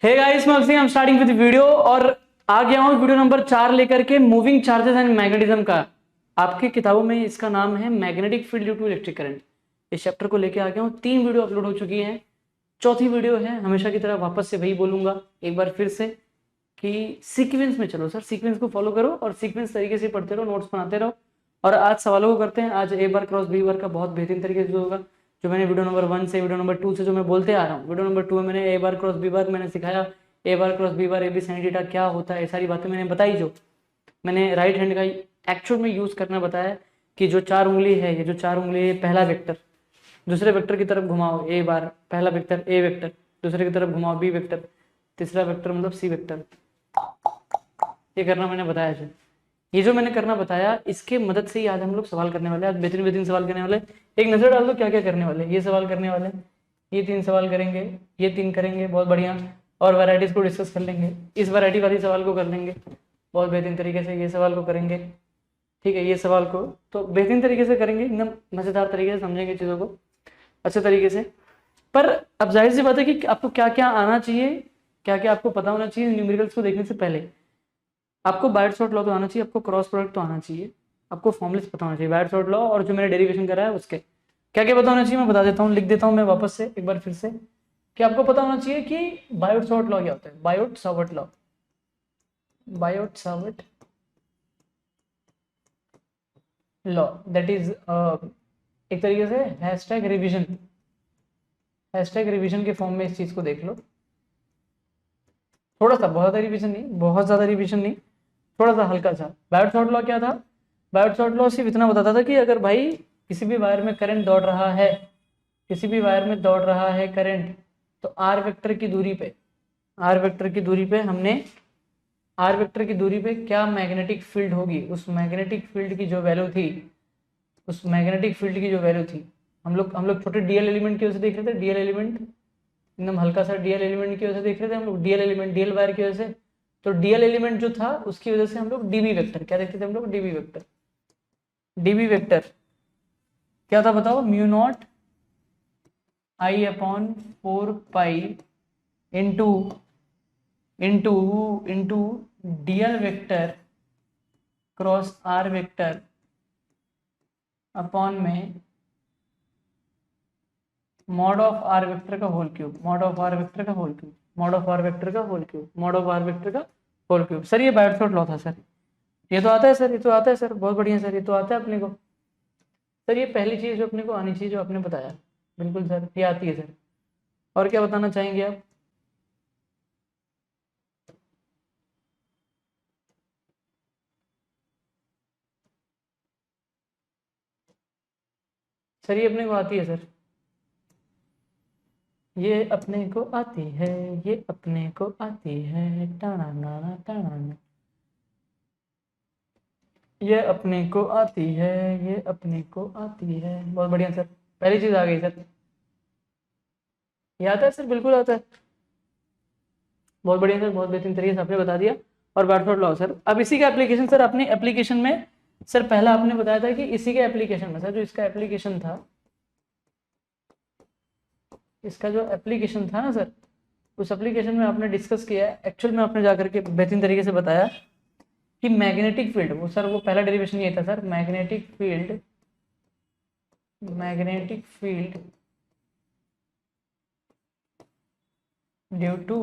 Hey guys, मैं अभिषेक, I'm starting with video और आ गया हूँ वीडियो नंबर 4 लेकर के मूविंग चार्जेस एंड मैग्नेटिज्म का। आपकी किताबों में इसका नाम है magnetic field due to electric current. इस चैप्टर को लेके आ गया हूँ। 3 वीडियो अपलोड हो चुकी हैं, चौथी वीडियो है। हमेशा की तरह वापस से वही बोलूंगा एक बार फिर से कि सीक्वेंस में चलो सर, सीक्वेंस को फॉलो करो और सीक्वेंस तरीके से पढ़ते रहो, नोट्स बनाते रहो। और आज सवालों को करते हैं। आज ए बार क्रॉस बी बार का बहुत बेहतरीन तरीके से होगा, जो मैंने वीडियो नंबर 1 से वीडियो नंबर 2 से जो मैं बोलते आ रहा हूँ। वीडियो नंबर 2 में मैंने ए बार क्रॉस बी बार मैंने सिखाया, A bar cross B bar A B sine theta क्या होता है, ये सारी बातें मैंने बताई। जो मैंने राइट हैंड का एक्चुअल में यूज करना बताया कि जो 4 उंगली है, ये जो 4 उंगली है, पहला वेक्टर दूसरे वेक्टर की तरफ घुमाओ ए बार, पहला वेक्टर ए वेक्टर, दूसरे की तरफ घुमाओ बी वेक्टर, तीसरा वेक्टर मतलब सी वेक्टर। ये करना मैंने बताया है। ये जो मैंने करना बताया, इसके मदद से ही आज हम लोग सवाल करने वाले हैं। आज बेहतरीन बेहतरीन सवाल करने वाले। एक नजर डाल दो क्या क्या करने वाले। ये सवाल करने वाले, ये 3 सवाल करेंगे, ये 3 करेंगे, बहुत बढ़िया। और वैरायटीज को डिस्कस कर लेंगे, इस वैरायटी वाली सवाल को कर लेंगे बहुत बेहतरीन तरीके से। ये सवाल को करेंगे, ठीक है। ये सवाल को तो बेहतरीन तरीके से करेंगे, एकदम मजेदार तरीके से समझेंगे चीज़ों को अच्छे तरीके से। पर अब जाहिर सी बात है कि आपको क्या क्या आना चाहिए, क्या क्या आपको पता होना चाहिए न्यूमेरिकल्स को देखने से पहले। आपको बायट शॉर्ट लॉ तो आना चाहिए, आपको क्रॉस प्रोडक्ट तो आना चाहिए, आपको फॉर्मुलेस पता होना चाहिए बायट शॉर्ट लॉ। और जो मैंने डेरिवेशन करा है उसके क्या क्या पता होना चाहिए मैं बता देता हूँ, लिख देता हूँ मैं वापस से एक बार फिर से कि आपको पता होना चाहिए कि बायोट शॉर्ट लॉ क्या होता है। Biot Savart law, Biot Savart law, that is एक तरीके से हैशटैग रिवीजन, हैशटैग रिवीजन के फॉर्म में इस चीज को देख लो। थोड़ा सा, बहुत ज्यादा रिवीजन नहीं, बहुत ज्यादा रिवीजन नहीं, थोड़ा सा हल्का सा। बायोट शॉर्ट लॉ क्या था? बायोट शॉर्ट लॉ सिर्फ इतना बताता था कि अगर भाई किसी भी वायर में करंट दौड़ रहा है, किसी भी वायर में दौड़ रहा है करंट, तो आर वेक्टर की दूरी पे, आर वेक्टर की दूरी पे हमने, आर वेक्टर की दूरी पे क्या मैग्नेटिक फील्ड होगी, उस मैग्नेटिक फील्ड की जो वैल्यू थी, उस मैग्नेटिक फील्ड की जो वैल्यू थी, हम लोग छोटे डीएल एलिमेंट की वजह से देख रहे थे। डीएल एलिमेंट एकदम हल्का सा डीएल एलिमेंट की वजह से देख रहे थे हम लोग, डीएल एलिमेंट डीएल वायर की वजह से। तो डीएल एलिमेंट जो था उसकी वजह से हम लोग डीबी वेक्टर क्या देखते थे, हम लोग डीबी वेक्टर। डीबी वेक्टर क्या था बताओ? Mu naught I upon 4 pi into into into dl vector cross r vector upon में मॉड ऑफ आर वेक्टर का whole cube, mod of r vector का whole cube, mod of r vector का whole cube, mod of r vector का whole cube. Sir ये Biot Savart law था sir, ये तो आता है सर, ये तो आता है सर, बहुत बढ़िया सर, ये तो आता है अपने को। सर ये पहली चीज़ जो अपने को आनी चाहिए जो आपने बताया, बिल्कुल सर ये आती है सर। और क्या बताना चाहेंगे आप? सर ये अपने को आती है सर, ये अपने को आती है, ये अपने को आती है, टाना नाना टाना ना, ये अपने को आती है, ये अपने को आती है। बहुत बढ़िया सर, पहली चीज आ गई सर, ये आता है सर, बिल्कुल आता है। बहुत बढ़िया सर, बहुत बेहतरीन तरीके से आपने बता दिया। और बार्टफोर्ड लॉ सर, अब इसी का एप्लीकेशन सर, अपने एप्लीकेशन में सर पहला आपने बताया था कि इसी के एप्लीकेशन में सर, जो इसका एप्लीकेशन था, इसका जो एप्लीकेशन था ना सर, उस एप्लीकेशन में आपने डिस्कस किया है। एक्चुअल में आपने जाकर के बेहतरीन तरीके से बताया कि मैग्नेटिक फील्ड, वो सर वो पहला डेरिवेशन ये था sir, magnetic field, magnetic field due to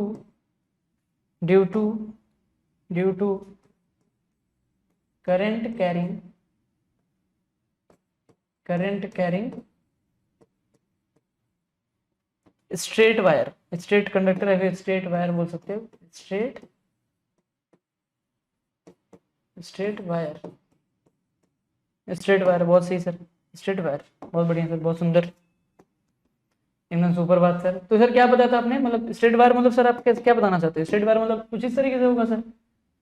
due to due to current carrying, current carrying straight wire, straight conductor है, फिर स्ट्रेट वायर बोल सकते हो, straight straight wire, straight wire, बहुत सही सर, स्ट्रेट वायर, बहुत बढ़िया सर, बहुत सुंदर, एकदम सुपर बात सर। तो सर क्या बताया था आपने, मतलब स्ट्रेट वायर मतलब सर आप क्या बताना चाहते हैं? स्ट्रेट वायर मतलब कुछ इस तरीके से होगा सर,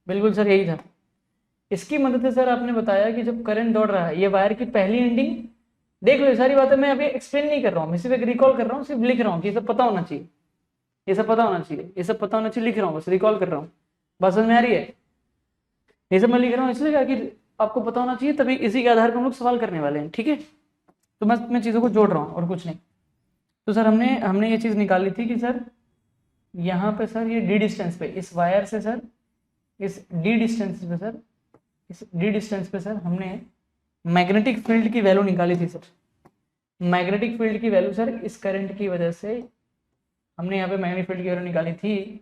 बिल्कुल सर यही था। इसकी मदद से सर आपने बताया कि जब करंट दौड़ रहा है, ये वायर की पहली एंडिंग, देख लो ये सारी बातें मैं अभी एक्सप्लेन नहीं कर रहा हूँ, मैं सिर्फ एक रिकॉल कर रहा हूँ, सिर्फ लिख रहा हूँ कि ये सब पता होना चाहिए, ये सब पता होना चाहिए, ये सब पता होना चाहिए, लिख रहा हूँ, बस रिकॉल कर रहा हूँ। बात समझ में आ रही है? ये सब मैं लिख रहा हूँ इसलिए कि आपको पता होना चाहिए, तभी इसी के आधार पर हम लोग सवाल करने वाले हैं, ठीक है। तो मैं चीज़ों को जोड़ रहा हूँ और कुछ नहीं। तो सर हमने हमने ये चीज़ निकाली थी कि सर यहाँ पे सर ये डी डिस्टेंस पे इस वायर से सर, इस डी डिस्टेंस पे सर, इस डी डिस्टेंस पे सर हमने मैग्नेटिक फील्ड की वैल्यू निकाली थी सर। मैग्नेटिक फील्ड की वैल्यू सर इस करंट की वजह से हमने यहाँ पे मैग्नेटिक फील्ड की वैल्यू निकाली थी,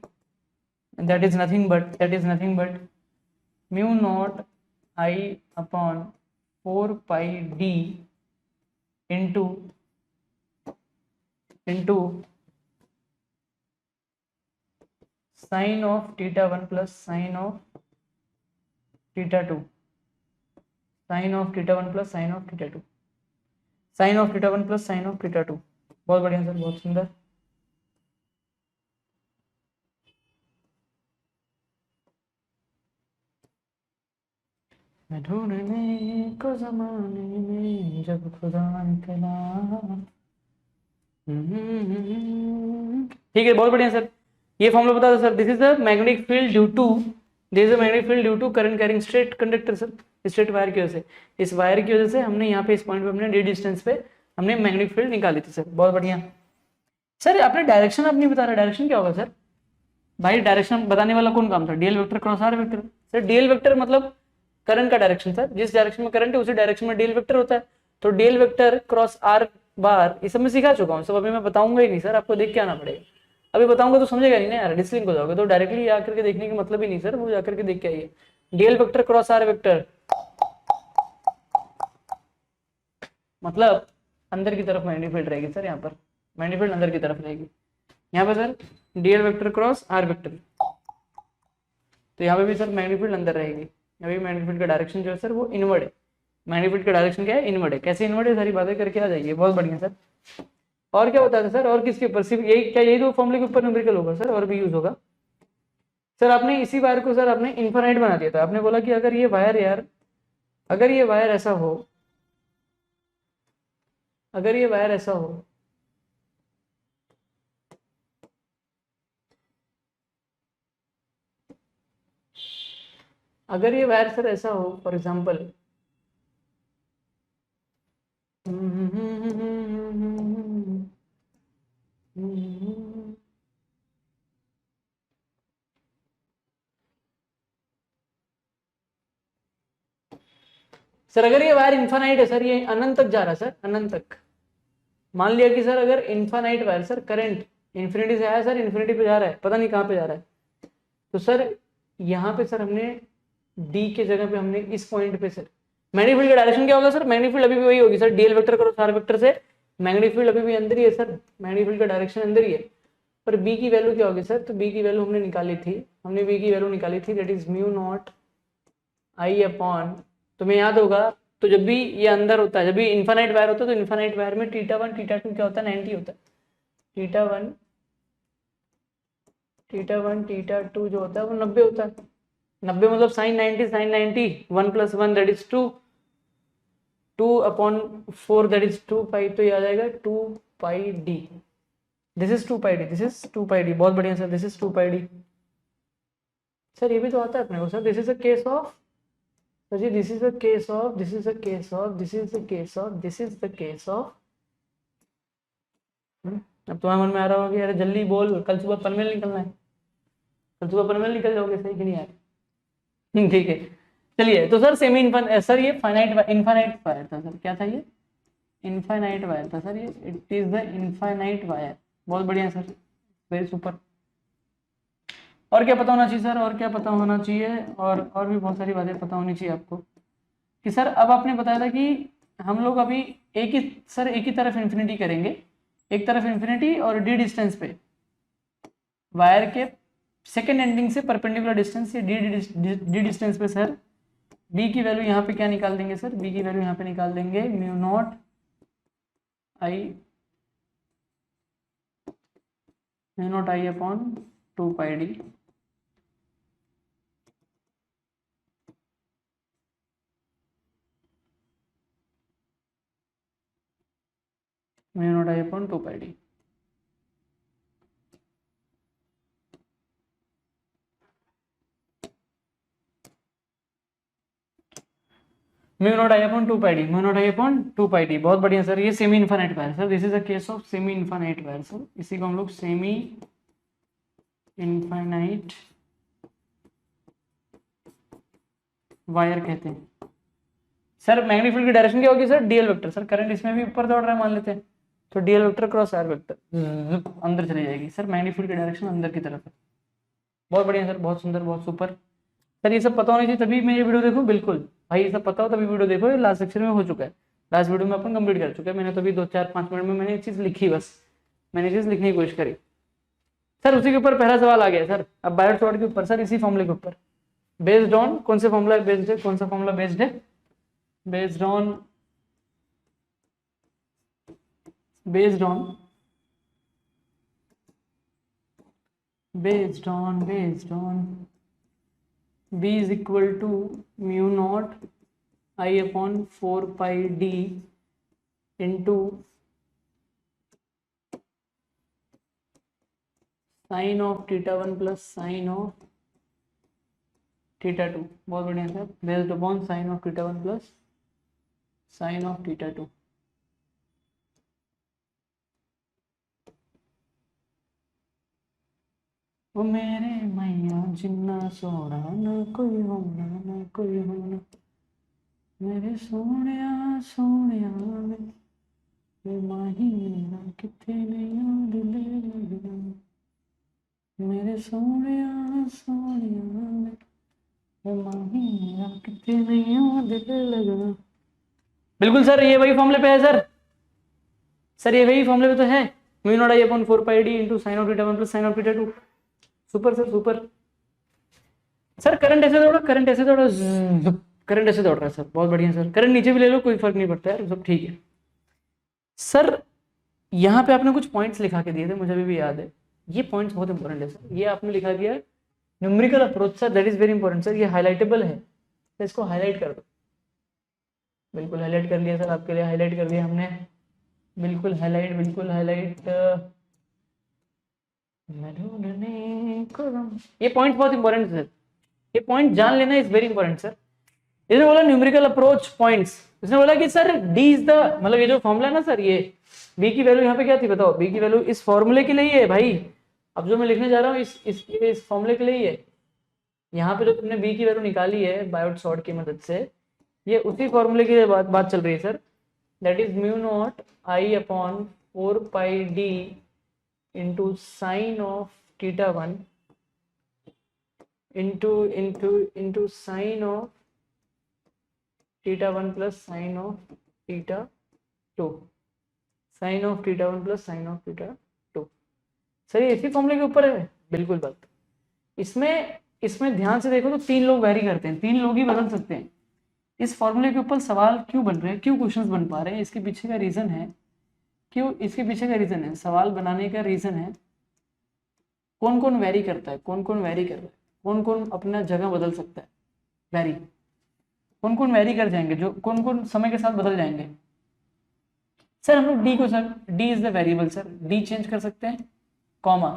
that is nothing but mu naught I upon 4 pi d into sine of theta 1 plus sine of theta 2, sine of theta 1 plus sine of theta 2, sine of theta 1 plus sine of theta 2। बहुत बढ़िया sir, बहुत सुंदर। मैं ढूंढने को जमाने में जब खुदा निकला। ठीक है, बहुत बढ़िया सर। ये फॉर्मूला बता दो sir. This is the magnetic field due to, this is the magnetic field due to current carrying straight conductor sir, straight wire की वजह से। इस वायर की वजह से हमने यहाँ पे इस पॉइंट पे हमने डी डिस्टेंस पे हमने मैग्नेटिक फील्ड निकाली थी सर। बहुत बढ़िया सर। आपने डायरेक्शन आप नहीं बता रहे, डायरेक्शन क्या होगा सर? भाई डायरेक्शन बताने वाला कौन काम था? Dl vector cross r vector sir. Dl vector मतलब करंट का डायरेक्शन सर, जिस डायरेक्शन में करंट है उसी डायरेक्शन में डीएल वेक्टर होता है। तो dl vector cross r bar ये सब मैं सिखा चुका हूँ सब, अभी मैं बताऊंगा ही नहीं सर, आपको देख के आना पड़ेगा। अभी बताऊंगा तो समझेगा नहीं ना यार, डिसलिंक हो जाओगे। तो डायरेक्टली आकर के देखने का मतलब ही नहीं सर, वो जाकर के देख के आइए। Dl vector cross r vector मतलब अंदर की तरफ मैग्नेटिक फील्ड रहेगी सर। यहाँ पर मैग्नेटिक फील्ड अंदर की तरफ रहेगी। यहाँ पर sir dl vector cross r vector, तो यहाँ पे भी सर मैग्नेटिक फील्ड अंदर रहेगी। अभी मैग्नेटिक फील्ड का डायरेक्शन जो है सर वो इनवर्ड है। मैग्नेटिक फील्ड का डायरेक्शन क्या है? इनवर्ड है। कैसे इनवर्ड है सारी बातें करके आ जाइए। बहुत बढ़िया सर। और क्या बताते सर? और किसके ऊपर? सिर्फ यही क्या, यही दो फॉर्मूले के ऊपर न्यूमेरिकल होगा सर? और भी यूज होगा सर? आपने इसी वायर को सर आपने इनफाइनाइट बना दिया था। आपने बोला कि अगर ये वायर यार, अगर ये वायर ऐसा हो, अगर ये वायर ऐसा हो, अगर ये वायर सर ऐसा हो फॉर एग्जाम्पल, सर अगर ये वायर इन्फानाइट है सर, ये अनंत तक जा रहा है सर, अनंत तक। मान लिया कि सर अगर infinite wire sir, current infinity से आया सर, इन्फिनिटी पे जा रहा है, पता नहीं कहाँ पे जा रहा है। तो सर यहाँ पे सर हमने डी के जगह पे हमने इस पॉइंट पे सर मैग्नेटिक फील्ड का डायरेक्शन क्या होगा सर? मैग्नेटिक फील्ड अभी भी वही होगी sir, dl vector cross r vector से मैग्नेटिक फील्ड अभी भी अंदर ही है सर, मैग्नेटिक फील्ड का डायरेक्शन अंदर ही है। पर बी की वैल्यू क्या होगी सर? तो बी की वैल्यू हमने निकाली थी, हमने बी की वैल्यू निकाली थी, that is mu naught I upon, तुम्हें याद होगा तो जब भी ये अंदर होता है, जब भी इन्फानाइट वायर होता है, तो इन्फानाइट वायर में थीटा 1 थीटा 2 क्या होता है? 90 होता है। थीटा 1 थीटा 2 जो होता है वो 90 होता है। 90 मतलब sine 90 1 plus 1 that is 2, 2 upon 4 that is 2 pi, तो ये आ जाएगा 2 pi d. This is 2 pi d, this is 2 pi d. बहुत बढ़िया sir, this is 2 pi d. Sir ये भी तो आता है अपने को sir. This is a case of sir जी, this is a case of, this is a case of, this is the case of, this is the case of. अब तुम्हारे मन में आ रहा होगा कि यार जल्दी बोल, कल सुबह पनवेल निकलना है, कल सुबह पनवेल निकल जाओगे, सही कि नहीं यार? ठीक है चलिए। तो सर सेमी इनफाइनाइट सर, ये फाइनाइट इनफाइनाइट वायर था सर। क्या था ये? इनफाइनाइट वायर था सर ये। It is the infinite wire. बहुत बढ़िया सर, वेरी सुपर। और क्या पता होना चाहिए सर? और क्या पता होना चाहिए? और भी बहुत सारी बातें पता होनी चाहिए आपको कि सर अब आपने बताया था कि हम लोग अभी एक ही सर, एक ही तरफ इन्फिनिटी करेंगे, एक तरफ इन्फिनिटी और डी डिस्टेंस पे वायर के सेकेंड एंडिंग से परपेंडिकुलर डिस्टेंस से डी डिस्टेंस पे सर बी की वैल्यू यहाँ पे क्या निकाल देंगे सर? बी की वैल्यू यहाँ पे निकाल देंगे mu naught I upon 2 pi D. Mu naught I upon 2 pi D. Mu naught I upon 2 pi D, mu naught I upon 2 pi d. बहुत बढ़िया सर। ये semi infinite wire sir, this is a case of semi infinite wire sir. इसी को हम लोग semi infinite wire कहते हैं। Sir magnetic field की डायरेक्शन क्या होगी sir? Dl vector. Sir current इसमें भी ऊपर दौड़ रहा है मान लेते हैं, तो dl vector cross r vector अंदर चली जाएगी। सर मैग्नेटिक फील्ड की डायरेक्शन अंदर की तरफ है। बहुत बढ़िया सर, बहुत सुंदर, बहुत सुपर। सर ये सब पता होना चाहिए तभी मैं ये वीडियो देखूं। बिल्कुल भाई, ये सब पता हो तभी वीडियो देखो। ये लास्ट सेक्शन में हो चुका है, लास्ट वीडियो में अपन कंप्लीट कर चुके हैं। मैंने तो अभी 2-4-5 मिनट में मैंने ये चीज़ लिखी, बस मैंने चीज़ लिखने की कोशिश करी। सर उसी के ऊपर पहला सवाल आ गया सर, अब बायोट सॉर्ट के ऊपर सर, इसी फॉर्मूले के ऊपर बेस्ड ऑन कौन से फॉर्मूला बेस्ड है, कौन सा फॉर्मूला बेस्ड है? Based on based on B is equal to mu naught I upon 4 pi d into sin of theta 1 plus sin of theta 2। बहुत बढ़िया sir, based upon sin of theta 1 plus sin of theta 2। वो मेरे मैया जिन्ना सोना ना कोई होना ना कोई होना, मेरे सोनिया सोनिया वे माही मेरा किथे नहीं दिल लगना, मेरे सोनिया सोनिया वे माही मेरा किथे नहीं दिल लगना। बिल्कुल सर, ये वही फॉर्मूले पे है सर। सर ये वही फॉर्मूले पे तो है, mu naught I upon 4 pi d into sine of theta 1 plus sine of theta 2। Super sir, super. Sir current ऐसे दौड़ा, करंट ऐसे दौड़ा, करंट ऐसे दौड़ रहा है सर, बहुत बढ़िया सर। करंट नीचे भी ले लो, कोई फर्क नहीं पड़ता है, सब ठीक है। सर यहाँ पे आपने कुछ पॉइंट्स लिखा के दिए थे, मुझे अभी भी याद है। ये पॉइंट्स बहुत इंपॉर्टेंट है सर। ये आपने लिखा दिया numerical approach sir, that is very important sir. ये हाईलाइटेबल है, तो इसको हाईलाइट कर दो। बिल्कुल हाईलाइट कर लिया सर, आपके लिए हाईलाइट कर दिया हमने। बिल्कुल हाईलाइट, बिल्कुल हाईलाइट। ये पॉइंट बहुत इंपॉर्टेंट है सर, ये पॉइंट जान लेना इज वेरी इंपॉर्टेंट सर। इसने बोला न्यूमेरिकल अप्रोच पॉइंट्स, इसने बोला कि सर डी इज द, मतलब ये जो फॉर्मूला है ना सर, ये बी की वैल्यू यहाँ पे क्या थी बताओ? बी की वैल्यू इस फॉर्मूले के लिए ही है भाई। अब जो मैं लिखने जा रहा हूँ इस फॉर्मूले के लिए ही है। यहाँ पे जो तुमने बी की वैल्यू निकाली है बायोट सॉर्ट की मदद से, ये उसी फॉर्मूले की बात चल रही है sir. That is mu naught I upon 4 pi d into sine of theta 1 into sine of theta 1 plus sine of theta 2, sine of theta 1 plus sine of theta 2। Sir ये इसी फॉर्मूले के ऊपर है, बिल्कुल बात। इसमें ध्यान से देखो तो 3 लोग वैरी करते हैं, 3 लोग ही बदल सकते हैं। इस फॉर्मूले के ऊपर सवाल क्यों बन रहे हैं, क्यों क्वेश्चंस बन पा रहे हैं, इसके पीछे का रीजन है, क्यों इसके पीछे का रीजन है, सवाल बनाने का रीजन है। कौन कौन वैरी करता है, कौन कौन वैरी कर रहा है, कौन कौन अपना जगह बदल सकता है, वैरी कौन कौन वैरी कर जाएंगे, जो कौन कौन समय के साथ बदल जाएंगे। सर हम लोग डी को, sir d is the variable sir, D change कर सकते हैं, कॉमा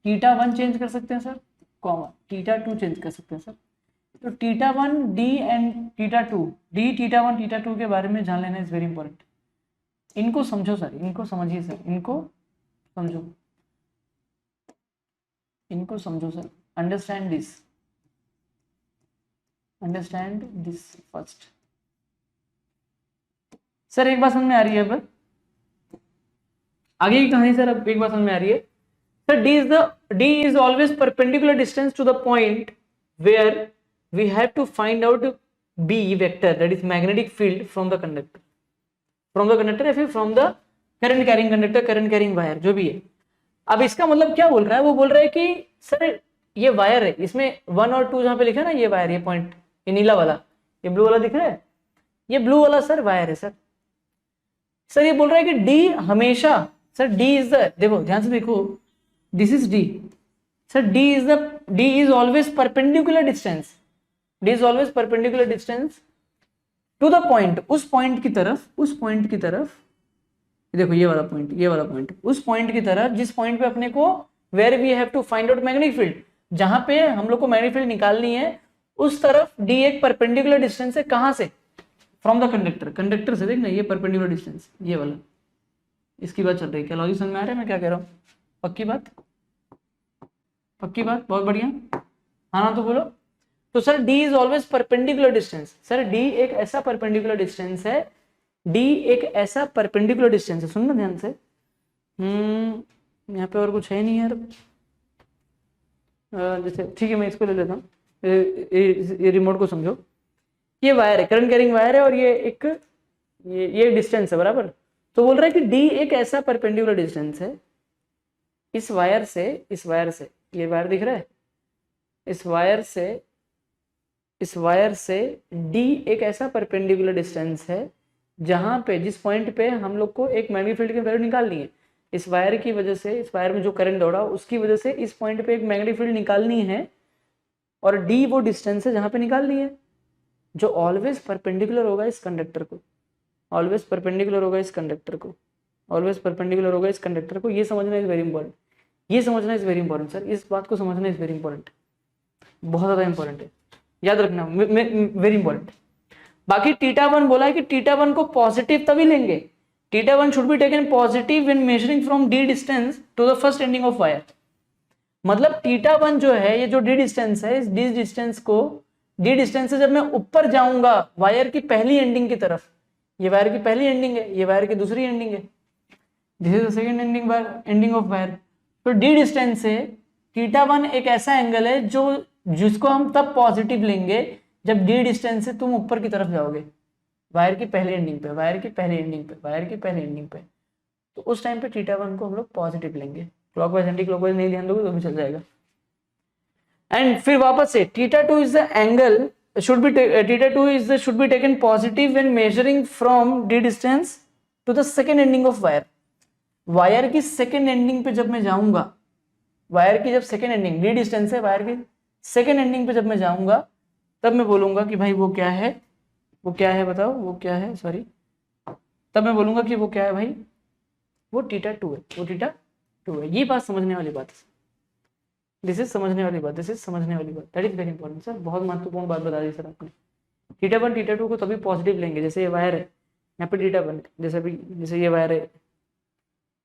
थीटा 1 चेंज कर सकते हैं सर, कॉमा थीटा 2 चेंज कर सकते हैं सर। तो theta 1 D and theta 2, D theta 1 theta 2 के बारे में जान लेना इज वेरी इंपॉर्टेंट। इनको समझो सर, इनको समझिए सर, इनको समझो, इनको समझो sir. Understand this first. Sir एक बात समझ में आ रही है अब आगे की कहानी सर, अब एक बात समझ में आ रही है sir. D is always perpendicular distance to the point where we have to find out B vector, that is magnetic field from the conductor या फिर from the current carrying conductor, current carrying wire, जो भी है। अब इसका मतलब क्या बोल रहा है, वो बोल रहा है कि सर ये वायर है, इसमें 1 और 2 जहां पे लिखा है ना, ये वायर, ये पॉइंट, ये नीला वाला, ये ब्लू वाला दिख रहा है, ये ब्लू वाला सर वायर है सर। सर ये बोल रहा है कि डी हमेशा, सर डी इज द, देखो ध्यान से देखो, this is d sir, d is always perpendicular distance, d is always perpendicular distance to the point, उस पॉइंट की तरफ, देखो ये वाला पॉइंट, उस पॉइंट की तरफ जिस पॉइंट पे अपने को, where we have to find out magnetic field, जहां पे हम लोग को मैग्नेटिक फील्ड निकालनी है, उस तरफ डी एक परपेंडिकुलर डिस्टेंस है। कहां से? फ्रॉम द कंडक्टर से। देखना ये परपेंडिकुलर डिस्टेंस, ये वाला, इसकी बात चल रही है। क्या लॉजिक समझ में आ रहा है मैं क्या कह रहा हूँ? पक्की पक्की बात, बहुत बढ़िया, हाँ ना तो बोलो। तो sir d is always perpendicular distance, sir D एक ऐसा परपेंडिकुलर डिस्टेंस है, डी एक ऐसा परपेंडिकुलर डिस्टेंस है, सुनना ध्यान से। यहाँ पे और कुछ है नहीं यार, जैसे ठीक है मैं इसको ले लेता हूँ, ये रिमोट को समझो, ये वायर है, करंट कैरिंग वायर है, और ये एक ये डिस्टेंस है बराबर। तो बोल रहा है कि डी एक ऐसा परपेंडिकुलर डिस्टेंस है इस वायर से, ये वायर दिख रहा है, इस वायर से डी एक ऐसा परपेंडिकुलर डिस्टेंस है जहां पे, जिस पॉइंट पे हम लोग को एक मैग्नेटिक फील्ड की वैल्यू निकालनी है। इस वायर की वजह से, इस वायर में जो करंट दौड़ा उसकी वजह से इस पॉइंट पे एक मैग्नेटिक फील्ड निकालनी है, और डी वो डिस्टेंस है जहां पे निकालनी है, जो ऑलवेज परपेंडिकुलर होगा इस कंडक्टर को, ऑलवेज परपेंडिकुलर होगा इस कंडक्टर को, ऑलवेज परपेंडिकुलर होगा इस कंडक्टर को। ये समझना इज वेरी इंपॉर्टेंट, ये समझना इज वेरी इंपॉर्टेंट सर, इस बात को समझना इज वेरी इंपॉर्टेंट, बहुत ज्यादा इंपॉर्टेंट है, याद रखना, वेरी इंपॉर्टेंट। बाकी थीटा वन बोला है कि थीटा वन को पॉजिटिव तभी लेंगे, theta one should be taken positive when measuring from d distance to the first ending of wire. मतलब थीटा वन जो है, ये जो डी डिस्टेंस है, इस डी डिस्टेंस को, डी डिस्टेंस से जब मैं ऊपर जाऊंगा वायर की पहली एंडिंग की तरफ, ये वायर की पहली एंडिंग है, ये वायर की दूसरी एंडिंग है, this is the second ending of wire. तो डी डिस्टेंस से थीटा वन एक ऐसा एंगल है जो, जिसको हम तब पॉजिटिव लेंगे जब डी डिस्टेंस से तुम ऊपर की तरफ जाओगे वायर की पहली एंडिंग पे, वायर की पहली एंडिंग पे, तो उस टाइम पे थीटा वन को हम लोग पॉजिटिव लेंगे। क्लॉकवाइज एंटी क्लॉकवाइज नहीं ध्यान दोगे तो भी चल जाएगा। एंड फिर वापस से theta two is the angle should be taken positive when measuring from d distance to the second ending of wire। Wire की सेकेंड एंडिंग पे जब मैं जाऊंगा, वायर की जब सेकेंड एंडिंग, डी डिस्टेंस है, वायर की सेकेंड एंडिंग पे जब मैं जाऊंगा, तब मैं बोलूंगा कि भाई वो क्या है, बताओ वो क्या है, सॉरी, तब मैं बोलूंगा कि वो क्या है भाई, वो थीटा टू है, वो थीटा टू है। ये बात समझने वाली बात है, दिस इज समझने वाली बात, that is very important sir, बहुत महत्वपूर्ण बात बता दी सर आपने। थीटा वन थीटा टू को तभी पॉजिटिव लेंगे, जैसे ये वायर है, यहाँ पे थीटा वन, जैसे ये वायर है,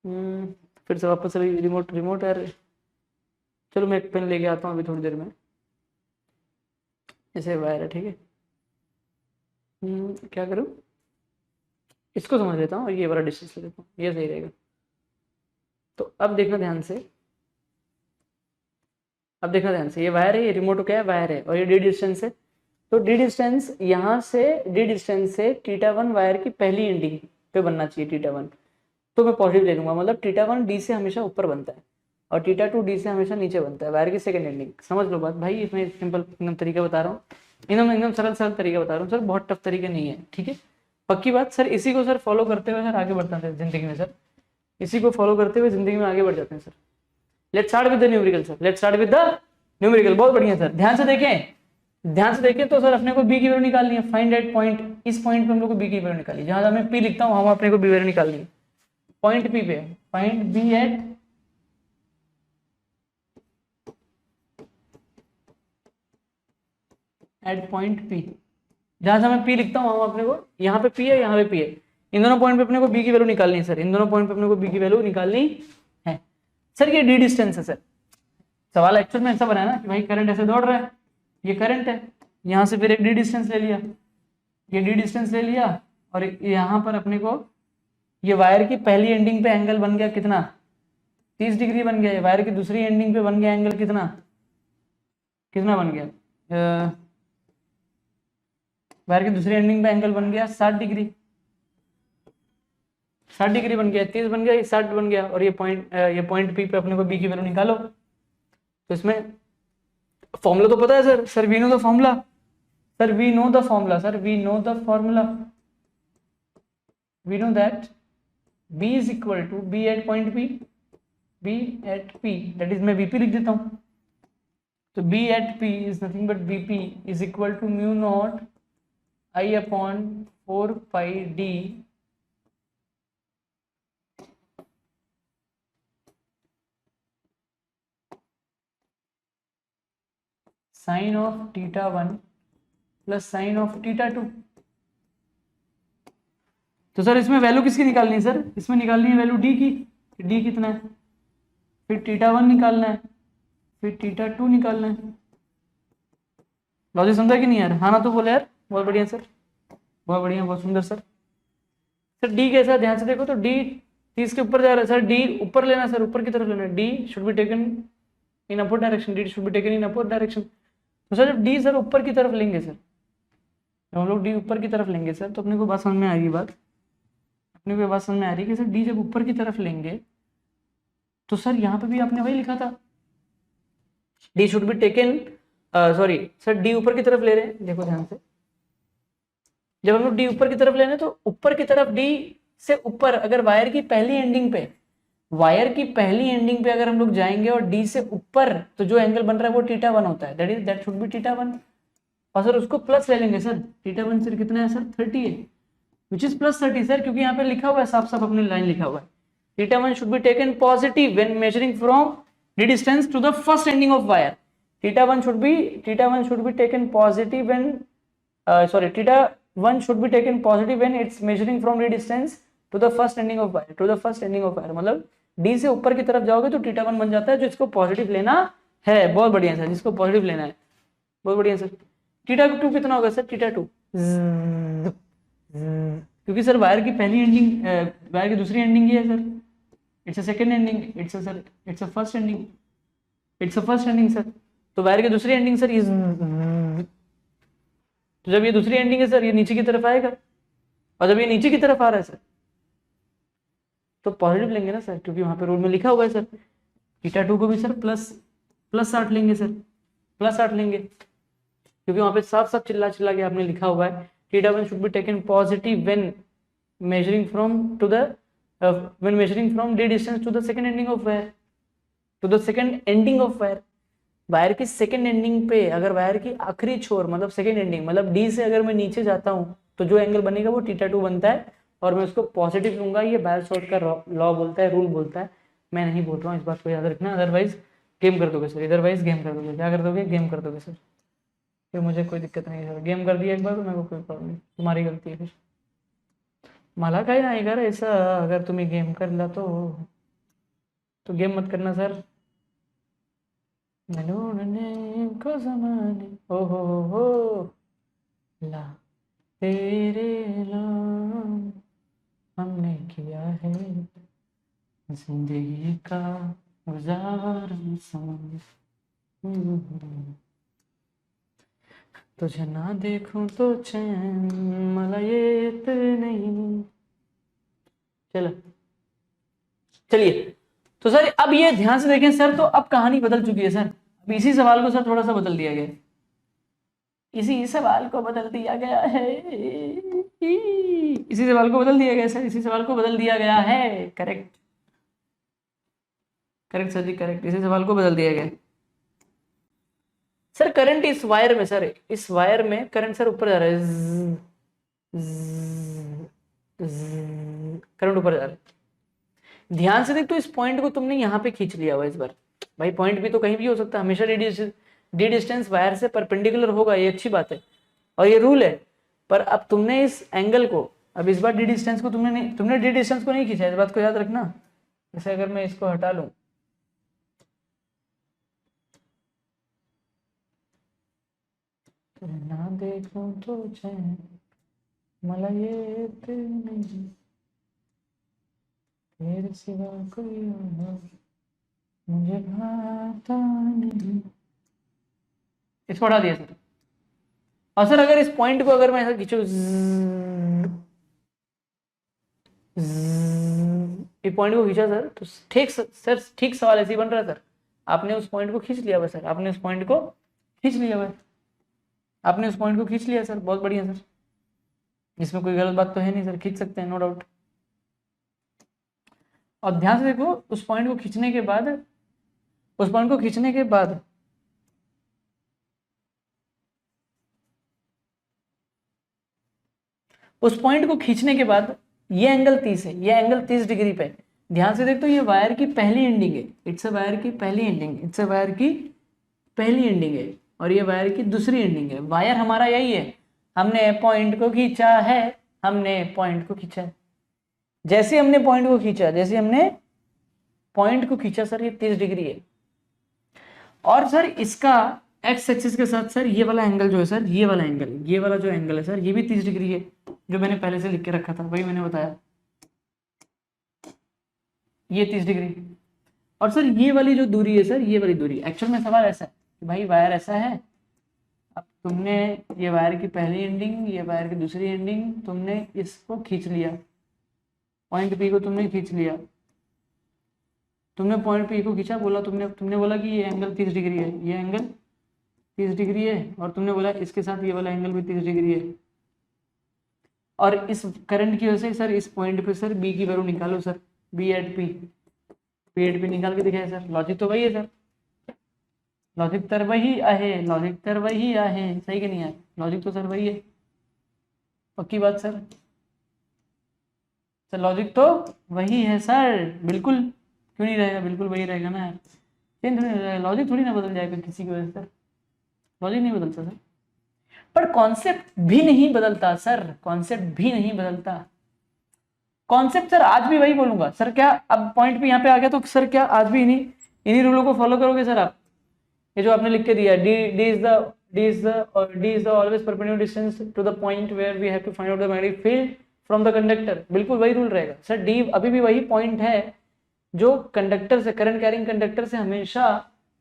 फिर से वापस अभी रिमोट यार, चलो मैं एक पेन लेके आता हूँ अभी थोड़ी देर में, जैसे वायर है, ठीक है, क्या करूँ, इसको समझ लेता हूँ और ये वाला डिस्टेंस ले लेता हूँ, ये सही रहेगा। तो अब देखना ध्यान से, ये वायर है, ये रिमोट क्या है, वायर है, और ये डी डिस्टेंस है। तो डी डिस्टेंस यहाँ से थीटा वन वायर की पहली एंडिंग पे बनना चाहिए थीटा वन, तो मैं पॉजिटिव ले लूंगा, मतलब थीटा वन डी से हमेशा ऊपर बनता है और थीटा टू डी से हमेशा नीचे बनता है, वायर की सेकंड एंडिंग। समझ लो बात भाई, इसमें सिंपल एकदम तरीका बता रहा हूँ, एकदम सरल तरीका बता रहा हूँ सर, बहुत टफ तरीका नहीं है, ठीक है, पक्की बात सर। इसी को सर फॉलो करते हुए सर आगे बढ़ते हैं जिंदगी में सर, इसी को फॉलो करते हुए जिंदगी में आगे बढ़ जाते हैं sir. Let's start with the numerical sir, बहुत बढ़िया सर, ध्यान से देखें तो सर अपने को बी की वैल्यू निकालनी है, फाइंड एट पॉइंट, इस पॉइंट पे हम लोग को बी की वैल्यू निकाली, जहां मैं पी लिखता हूँ वहां अपने को बी वैल्यू निकालनी है, पॉइंट पी पे, find B at point P, जहां से मैं पी लिखता हूँ वहां अपने को, यहाँ पे पी है, यहाँ पे पी है, इन दोनों पॉइंट पे अपने को बी की वैल्यू निकालनी है सर, इन दोनों पॉइंट पे अपने को बी की वैल्यू निकालनी है सर। ये डी डिस्टेंस है सर, सवाल एक्चुअल में ऐसा बना है ना कि भाई करंट ऐसे दौड़ रहा है, ये करंट है, यहाँ से फिर एक डी डिस्टेंस ले लिया, ये डी डिस्टेंस ले लिया, और यहाँ पर अपने को ये वायर की पहली एंडिंग पे एंगल बन गया कितना, 30 डिग्री बन गया, वायर की दूसरी एंडिंग पे बन गया एंगल कितना बन गया, वायर की दूसरी एंडिंग पे एंगल बन गया 60 डिग्री, 60 डिग्री बन गया, 30 बन गया, 60 बन गया, और ये पॉइंट पी पे अपने को बी की वैल्यू निकालो। तो इसमें फॉर्मूला तो पता है sir, we know the formula, we know that B is equal to B at point P, that is मैं BP लिख देता हूँ, तो B at P is nothing but BP is equal to mu naught I upon 4 pi D sin of theta 1 plus sin of theta 2। तो sir इसमें value किसकी निकालनी है सर, इसमें निकालनी है वैल्यू डी की, डी कितना है, फिर थीटा वन निकालना है, फिर थीटा 2 निकालना है। लॉजिक समझा कि नहीं यार? हाँ ना तो बोले यार। बहुत बढ़िया सर, बहुत बढ़िया, बहुत सुंदर सर। सर डी कैसा, ध्यान से देखो तो डी 30 के ऊपर जा रहा है सर। डी ऊपर लेना सर, ऊपर की तरफ लेना। D should be taken in upward direction, D should be taken in upward direction. तो सर जब डी सर ऊपर की तरफ लेंगे सर, जब हम लोग डी ऊपर की तरफ लेंगे सर, तो अपने को बात समझ में आ रही, बात अपने को बात समझ में आ रही है कि सर डी जब ऊपर की तरफ लेंगे तो सर यहाँ पे भी आपने वही लिखा था, D should be taken, sorry sir D ऊपर की तरफ ले रहे हैं, देखो ध्यान से। जब हम लोग डी ऊपर की तरफ ले रहे हैं तो ऊपर की तरफ डी से ऊपर अगर वायर की पहली एंडिंग पे, वायर की पहली एंडिंग पे अगर हम लोग जाएंगे और डी से ऊपर, तो जो एंगल बन रहा है वो थीटा 1 होता है, दैट शुड बी थीटा 1। और सर उसको प्लस ले लेंगे सर, थीटा 1 सर कितना है सर 30 है, विच इज प्लस 30 सर, क्योंकि यहाँ पे लिखा हुआ है साफ साफ अपनी लाइन लिखा हुआ है, theta 1 should be taken positive when measuring from d distance to the first ending of wire. Theta 1 should be taken positive when, sorry, theta 1 should be taken positive when it's measuring from the distance to the first ending of wire, मतलब D से ऊपर की तरफ जाओगे तो theta 1 बन जाता है, जो इसको पॉजिटिव लेना है। बहुत बढ़िया सर, जिसको पॉजिटिव लेना है, बहुत बढ़िया सर। थीटा 2 कितना होगा सर? थीटा 2, क्योंकि सर वायर की पहली एंडिंग, वायर की दूसरी एंडिंग ये है sir, it's a second ending, it's a first ending sir. तो वायर की दूसरी एंडिंग सर इज, तो जब ये दूसरी एंडिंग है सर, ये नीचे की तरफ आएगा, और जब ये नीचे की तरफ आ रहा है सर तो पॉजिटिव लेंगे ना सर, क्योंकि वहां पे रूल में लिखा हुआ है सर। थीटा 2 को भी सर प्लस 60 लेंगे सर, प्लस 60 लेंगे, क्योंकि वहां पे साफ साफ चिल्ला के आपने लिखा हुआ है theta 1 should be taken positive when measuring from d distance to the second ending of wire, wire की सेकंड एंडिंग पे, अगर वायर की आखिरी छोर मतलब सेकंड एंडिंग, मतलब डी से अगर मैं नीचे जाता हूं तो जो एंगल बनेगा वो थीटा 2 बनता है, और मैं उसको पॉजिटिव लूंगा। ये बायस-सॉर्ट का लॉ बोलता है, रूल बोलता है, मैं नहीं बोल रहा हूँ, इस बात को याद रखना, अदरवाइज गेम कर दोगे सर, अदरवाइज गेम कर दोगे। क्या कर दोगे? गेम कर दोगे सर। फिर मुझे कोई दिक्कत नहीं सर, गेम कर दिया एक बार तो मेरे को कोई प्रॉब्लम नहीं, तुम्हारी गलती है फिर, मला काय नाही कर ऐसा, अगर तुम्हें गेम कर ला तो गेम मत करना सर। को ज़माने हो ला तेरे नाम हमने किया है जिंदगी का गुजारा तुझे ना देखूं तो चैन मला येत नहीं। चलो चलिए, तो सर अब ये ध्यान से देखें सर, तो अब कहानी बदल चुकी है सर। अब इसी सवाल को सर थोड़ा सा बदल दिया गया, इसी सवाल को बदल दिया गया है, इसी सवाल को बदल दिया गया सर, इसी सवाल को बदल दिया गया है। करेक्ट करेक्ट सर जी, करेक्ट, इसी सवाल को बदल दिया गया सर। करंट इस वायर में सर, इस वायर में करंट सर ऊपर जा रहा है, करंट ऊपर जा रहा है। ध्यान से देख, तो इस पॉइंट को तुमने यहाँ पे खींच लिया हुआ इस बार। भाई पॉइंट भी तो कहीं भी हो सकता है, हमेशा डी डिस्टेंस वायर से परपेंडिकुलर होगा, ये अच्छी बात है और ये रूल है। पर अब तुमने इस एंगल को, अब इस बार डी डिस्टेंस को तुमने डी डिस्टेंस को नहीं खींचा, इस बात को याद रखना। जैसे अगर मैं इसको हटा लूं, ना देखूं तो चैन मला येत नहीं तेरे सिवा कोई और मुझे भाता नहीं, इसको हटा दिया सर। और सर अगर इस पॉइंट को अगर मैं ऐसा खींचू, इस पॉइंट को खींचा सर, तो ठीक सर, ठीक सवाल ऐसे ही बन रहा है सर। आपने उस पॉइंट को खींच लिया हुआ सर, आपने उस पॉइंट को खींच लिया हुआ, आपने उस पॉइंट को खींच लिया सर, बहुत बढ़िया सर, इसमें कोई गलत बात तो है नहीं सर, खींच सकते हैं नो डाउट। और ध्यान से देखो, उस पॉइंट को खींचने के बाद, उस पॉइंट को खींचने के बाद उस पॉइंट को खींचने के बाद ये एंगल 30 है, ये एंगल 30 डिग्री पे। ध्यान से देख, तो ये वायर की पहली एंडिंग है, इट्स अ वायर की पहली एंडिंग, इट्स अ वायर की पहली एंडिंग है, और ये वायर की दूसरी एंडिंग है। वायर हमारा यही है, हमने पॉइंट को खींचा है, हमने पॉइंट को खींचा है। जैसे हमने पॉइंट को खींचा, जैसे हमने पॉइंट को खींचा सर, ये 30 डिग्री है। और सर इसका एक्स एक्सिस के साथ सर ये वाला एंगल जो है सर, ये वाला एंगल, ये वाला जो एंगल है सर, ये भी 30 डिग्री है, जो मैंने पहले से लिख के रखा था, वही मैंने बताया, ये 30 डिग्री। और सर ये वाली जो दूरी है सर, ये वाली दूरी, एक्चुअल में सवाल ऐसा है कि भाई वायर ऐसा है, अब तुमने ये वायर की पहली एंडिंग, ये वायर की दूसरी एंडिंग, तुमने इसको खींच लिया, पॉइंट पी को तुमने खींच लिया, तुमने पॉइंट पी को खींचा, बोला तुमने तुमने बोला कि ये एंगल 30 डिग्री है, ये एंगल 30 डिग्री है, और तुमने बोला इसके साथ ये वाला एंगल भी 30 डिग्री है, और इस करंट की वजह से सर इस पॉइंट पे सर बी की वैल्यू निकालो सर, बी एट पी निकाल के दिखाया सर। लॉजिक तो वही है सर, लॉजिक तर वही आहे, लॉजिक तर वही आहे, सही कि नहीं है? लॉजिक तो सर वही है, पक्की बात सर, सर लॉजिक तो वही है सर, बिल्कुल, क्यों नहीं रहेगा, बिल्कुल वही रहेगा ना यार, चेंज थोड़ी रहेगा, लॉजिक थोड़ी ना बदल जाएगा किसी की वजह से, लॉजिक नहीं बदलता सर, पर कॉन्सेप्ट भी नहीं बदलता सर, कॉन्सेप्ट भी नहीं बदलता, कॉन्सेप्ट सर आज भी वही बोलूंगा सर। क्या अब पॉइंट भी यहाँ पे आ गया तो सर क्या आज भी इन्हीं इन्हीं रूलों को फॉलो करोगे सर आप? ये जो आपने लिख के दिया, d is the always perpendicular distance to the point where we have to find out the magnetic field from the conductor, बिल्कुल वही रूल रहेगा सर। डी अभी भी वही पॉइंट है जो कंडक्टर से, करंट कैरिंग कंडक्टर से हमेशा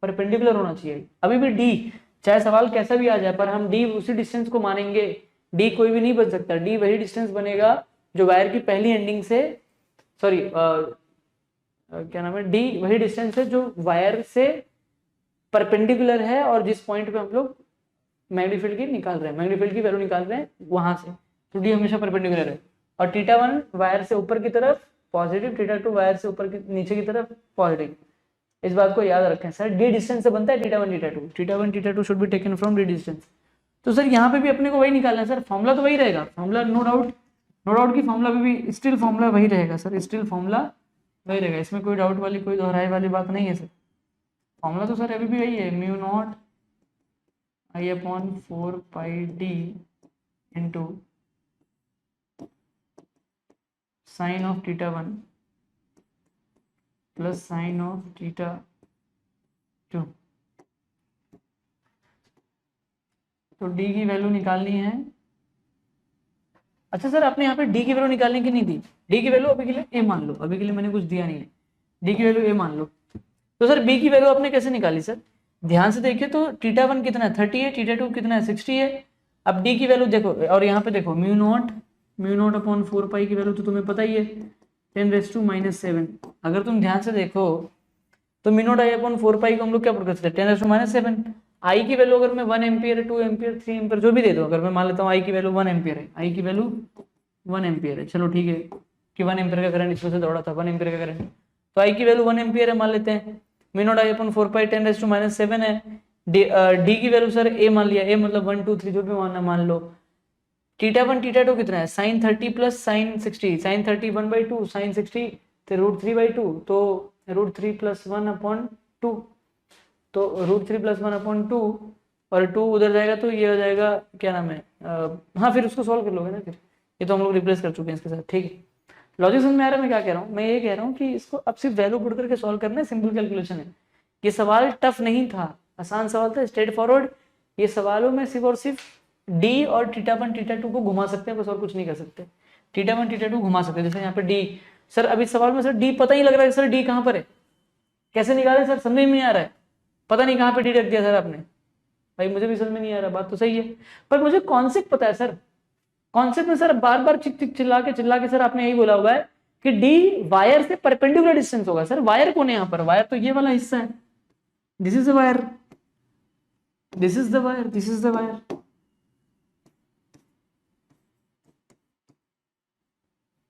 परपेंडिकुलर होना चाहिए, अभी भी डी, चाहे सवाल कैसा भी आ जाए, पर हम डी उसी डिस्टेंस को मानेंगे, डी कोई भी नहीं बन सकता, डी वही डिस्टेंस बनेगा जो वायर की पहली एंडिंग से, सॉरी क्या नाम है, डी वही डिस्टेंस है जो वायर से परपेंडिकुलर है, और जिस पॉइंट पे हम लोग मैग्नेटिक फील्ड की निकाल रहे हैं, मैग्नेटिक फील्ड की वैल्यू निकाल रहे हैं वहां से, तो डी हमेशा परपेंडिकुलर है। और थीटा 1 वायर से ऊपर की तरफ पॉजिटिव, थीटा 2 वायर से ऊपर की नीचे की तरफ पॉजिटिव, इस बात को याद रखें सर। डी डिस्टेंस से बनता है theta 1 theta 2, theta 1 theta 2 should be taken from d distance. तो सर यहाँ पे भी अपने को वही निकालना है सर, फॉर्मूला तो वही रहेगा, formula no doubt, no doubt की फॉर्मूला भी स्टिल फॉर्मूला वही रहेगा सर, स्टिल फॉर्मूला वही रहेगा, इसमें कोई डाउट वाली, कोई दोहराई वाली बात नहीं है सर, फॉर्मूला तो सर अभी भी वही है, mu naught I upon 4 pi d into sine of theta 1 plus sine of theta 2। तो डी की वैल्यू निकालनी है, अच्छा सर आपने यहाँ पे डी की वैल्यू निकालने की नहीं दी, डी की वैल्यू अभी के लिए ए मान लो, अभी के लिए मैंने कुछ दिया नहीं है, डी की वैल्यू ए मान लो। तो सर बी की वैल्यू आपने कैसे निकाली सर? ध्यान से देखिए तो थीटा 1 कितना है 30 है, थीटा 2 कितना है 60 है। अब डी की वैल्यू देखो, और यहाँ पे देखो म्यू नॉट अपॉन 4 पाई की वैल्यू तो तुम्हें पता ही है 10⁻⁻⁷। अगर तुम ध्यान से देखो तो म्यू नॉट आई अपॉन 4 पाई को हम लोग क्या पुट कर सकते हैं 10⁻⁷। आई की वैल्यू अगर मैं 1 एम्पियर 2 एम्पियर 3 एम्पियर जो भी दे दो, अगर मैं मान लेता हूँ आई की वैल्यू 1 एम्पियर है, आई की वैल्यू 1 एम्पियर है, चलो ठीक है कि 1 एम्पियर का करंट इसमें से दौड़ा था, 1 एम्पियर का करंट, तो आई की वैल्यू 1 एम्पियर है मान लेते हैं, म्यू नॉट आई अपॉन 4 पाई 10⁻⁷ है। डी की वैल्यू सर ए मान लिया, ए मतलब 1 2 3 जो भी मानना मान लो। थीटा 1 थीटा 2 कितना है साइन 30 प्लस साइन 60, साइन 30 1/2, साइन 60 तो √3/2, तो √3 प्लस 1 अपॉन 2, तो √3 प्लस 1 अपॉन 2, और 2 उधर जाएगा तो ये हो जाएगा क्या नाम है, हाँ फिर उसको सॉल्व कर लोगे ना, फिर ये तो हम लोग रिप्लेस कर चुके हैं इसके साथ, ठीक है। लॉजिक समझ में आ रहा है मैं क्या कह रहा हूँ? मैं ये कह रहा हूँ कि इसको अब सिर्फ वैल्यू पुट करके सॉल्व करना है, सिंपल कैलकुलेशन है, ये सवाल टफ नहीं था, आसान सवाल था, स्ट्रेट फॉरवर्ड। ये सवालों में सिर्फ और सिर्फ डी और थीटा 1 थीटा 2 को घुमा सकते हैं, बस और कुछ नहीं कर सकते, थीटा 1 थीटा 2 घुमा सकते हैं, जैसे यहाँ पे डी, सर अभी सवाल में सर डी पता ही लग रहा है सर, डी कहाँ पर है, कैसे निकाले सर, समझ में नहीं आ रहा है, पता नहीं कहाँ पे डी रख दिया सर आपने, भाई मुझे भी समझ में नहीं आ रहा, बात तो सही है, पर मुझे कॉन्सेप्ट पता है सर, कॉन्सेप्ट में सर बार बार चिल्ला के सर आपने यही बोला हुआ है कि डी वायर से परपेंडिकुलर डिस्टेंस होगा। सर वायर कौन है यहाँ पर? वायर तो ये वाला हिस्सा है, this is the wire, this is the wire, this is the wire,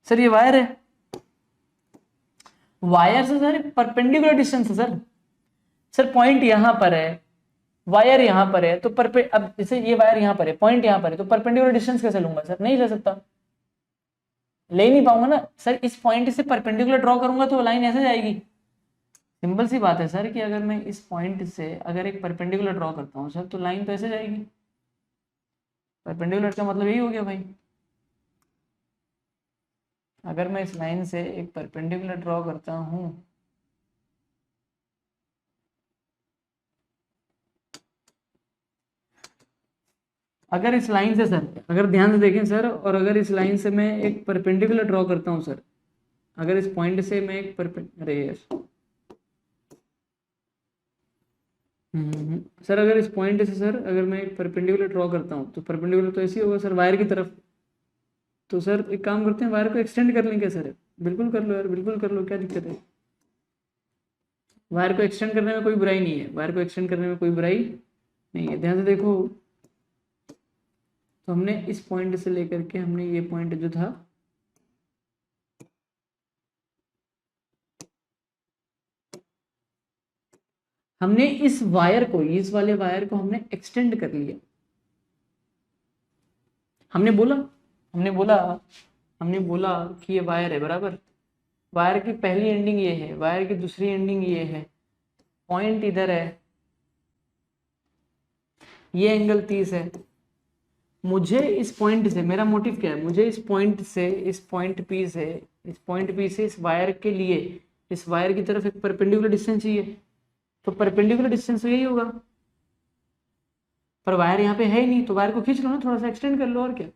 sir ये वायर है, वायर से सर परपेंडिकुलर डिस्टेंस है सर, सर पॉइंट यहां पर है, वायर यहां पर है, तो अब जैसे ये वायर यहां पर है, पॉइंट यहां पर है, तो परपेंडिकुलर डिस्टेंस कैसे लूंगा सर? नहीं ले सकता, ले नहीं पाऊंगा ना सर, इस पॉइंट से परपेंडिकुलर ड्रॉ करूंगा तो लाइन ऐसे जाएगी, सिंपल सी बात है सर कि अगर मैं इस पॉइंट से अगर एक परपेंडिकुलर ड्रॉ करता हूँ सर तो लाइन तो ऐसे जाएगी, परपेंडिकुलर का मतलब यही हो गया भाई, अगर मैं इस लाइन से एक परपेंडिकुलर ड्रॉ करता हूँ अगर इस लाइन से सर, अगर ध्यान से देखें सर, और अगर इस लाइन से मैं एक परपेंडिकुलर ड्रॉ करता हूँ सर, अगर इस पॉइंट से मैं एक अरे यार सर, अगर इस पॉइंट से सर अगर मैं एक परपेंडिकुलर ड्रॉ करता हूँ तो परपेंडिकुलर तो ऐसे ही होगा सर वायर की तरफ। तो सर एक काम करते हैं, वायर को एक्सटेंड कर लेंगे सर। बिल्कुल कर लो यार, बिल्कुल कर लो, क्या दिक्कत है। वायर को एक्सटेंड करने में कोई बुराई नहीं है, वायर को एक्सटेंड करने में कोई बुराई नहीं है। ध्यान से देखो, तो हमने इस पॉइंट से लेकर के हमने ये पॉइंट जो था हमने इस वायर को, इस वाले वायर को हमने एक्सटेंड कर लिया। हमने बोला हमने बोला हमने बोला कि ये वायर है बराबर, वायर की पहली एंडिंग ये है, वायर की दूसरी एंडिंग ये है, पॉइंट इधर है, ये एंगल 30 है। मुझे इस पॉइंट से, मेरा मोटिव क्या है, मुझे इस पॉइंट से, इस पॉइंट पी से, इस पॉइंट पी से इस वायर के लिए, इस वायर की तरफ एक परपेंडिकुलर डिस्टेंस चाहिए। तो परपेंडिकुलर डिस्टेंस तो यही होगा, पर वायर यहाँ पे है ही नहीं, तो वायर को खींच लो ना, थोड़ा सा एक्सटेंड कर लो, और क्या।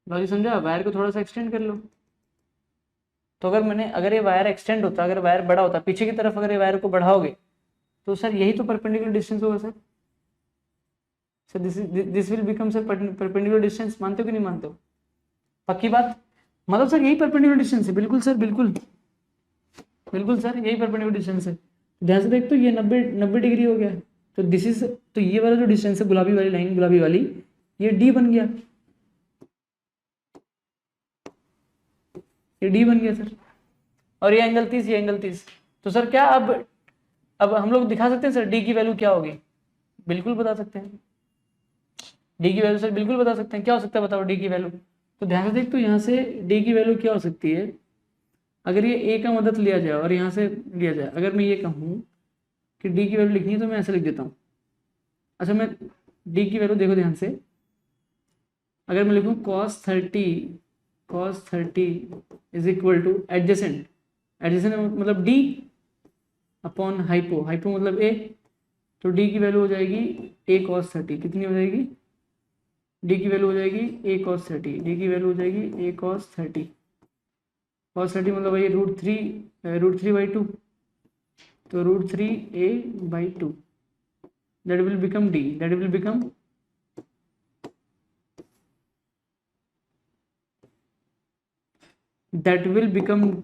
लॉजिक समझा, वायर को थोड़ा सा एक्सटेंड कर लो। तो अगर ये वायर एक्सटेंड होता, अगर वायर बड़ा होता पीछे की तरफ, अगर ये वायर को बढ़ाओगे तो सर यही तो परपेंडिकुलर डिस्टेंस होगा sir. Sir this will become sir perpendicular distance. मानते हो कि नहीं मानते हो? पक्की बात, मतलब सर यही परपेंडिकुलर डिस्टेंस है। बिल्कुल सर, बिल्कुल बिल्कुल सर, यही परपेंडिकुलर डिस्टेंस है। ध्यान से देख, तो ये 90 डिग्री हो गया। तो दिस इज, तो ये वाला जो डिस्टेंस है, गुलाबी वाली लाइन, गुलाबी वाली, ये डी बन गया, ये डी बन गया सर। और ये एंगल 30, ये एंगल 30। तो सर क्या अब हम लोग दिखा सकते हैं सर डी की वैल्यू क्या होगी? बिल्कुल बता सकते हैं डी की वैल्यू सर, बिल्कुल बता सकते हैं। क्या हो सकता है बताओ डी की वैल्यू? तो ध्यान से देख, तो यहाँ से डी की वैल्यू क्या हो सकती है, अगर ये ए का मदद लिया जाए और यहाँ से लिया जाए, अगर मैं ये कहूँ कि डी की वैल्यू लिखनी है तो मैं ऐसे लिख देता हूँ। अच्छा, मैं डी की वैल्यू देखो ध्यान से, अगर मैं लिखूँ cos 30 is equal two adjacent, adjacent मतलब डी अपॉन हाइपो, हाइपो मतलब ए, तो डी की वैल्यू हो जाएगी a cos 30। कितनी हो जाएगी? डी की वैल्यू हो जाएगी a cos 30, डी की वैल्यू हो जाएगी a cos 30। cos 30 मतलब वही √3/2, तो √3a/2, that will become d, that will become that will become